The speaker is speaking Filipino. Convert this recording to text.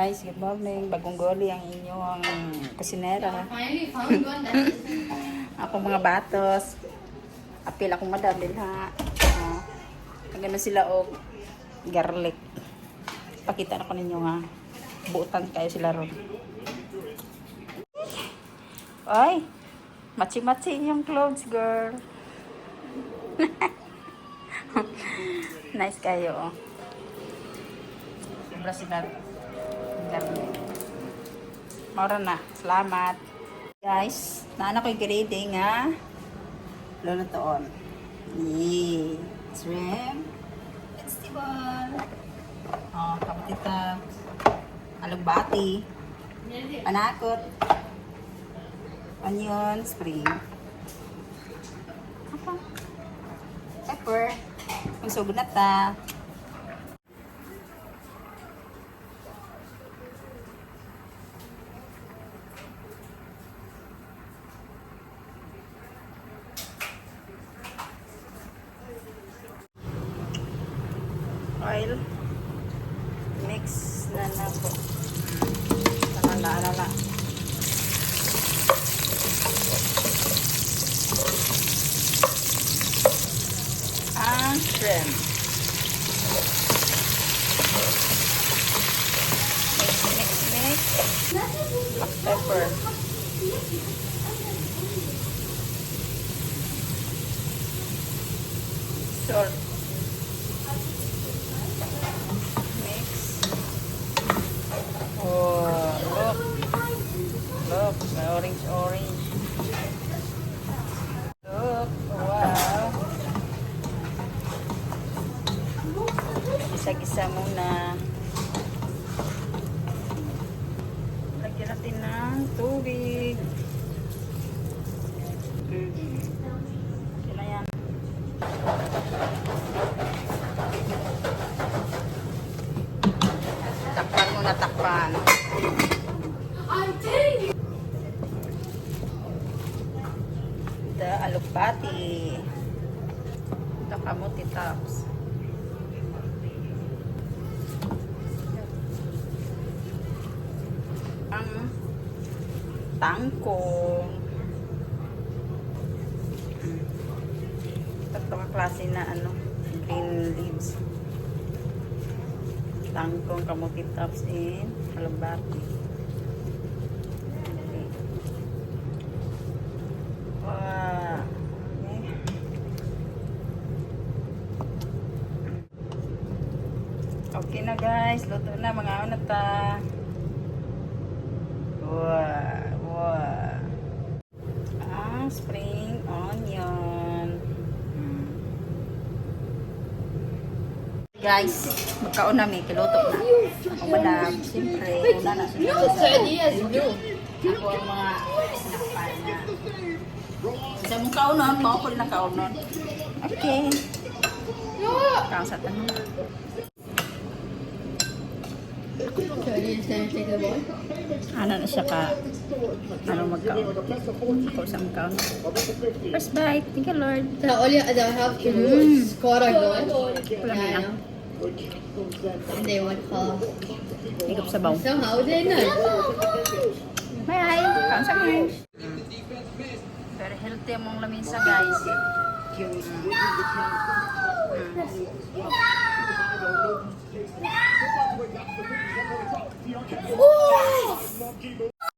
Guys, good morning. Bagong goli ang inyong kusinera. Ako mga batos. Apil akong madam ha. Kagano sila og garlic. Pakita na ko ninyo nga. Buutan kayo sila ron. Ay, machi-machi yung clothes, girl. Nice kayo, oh. Sobra sila. Maura na. Salamat. Guys, naana ko yung grading, ha? Lalo toon. Yee. Shrimp. Vegetable. Oh, kapatita. Alugbati. Panakot. Onion. Spring. Apa? Pepper. Ang sugod na ta. Oil. Mix na na po. Alala. Ang shrimp. Mix. Black pepper. Salt. Oh, look, may orange. Look, wow. Gisa-gisa muna. Lagyan natin ng tubig. Sila yan. Takpan muna, takpan. The alugbati. The kamuti tops. Ang tangkong. Tatlong klase na green leaves. Tangkong, kamuti tops, and alugbati. Okay. Wow. Okay na guys, luto na mga ano ta. Wow. Spring onion. Guys, magkauna may kiluto na. Ako madam, siyempre, una na siya. Ako ang mga sinakpan niya. Sa mong kaunon, maupol na kaunon. Okay. Kang sa tanong. Ano na siya ka? Ano magkaon? Ako sa magkaon. First bite. Thank you, Lord. Olja, det har haft skåra gård. Wala mo na. Det var kvar. Higop sa baw. Så har det nu. Bye! Kaon sa mga. Very healthy mong lamisa, guys.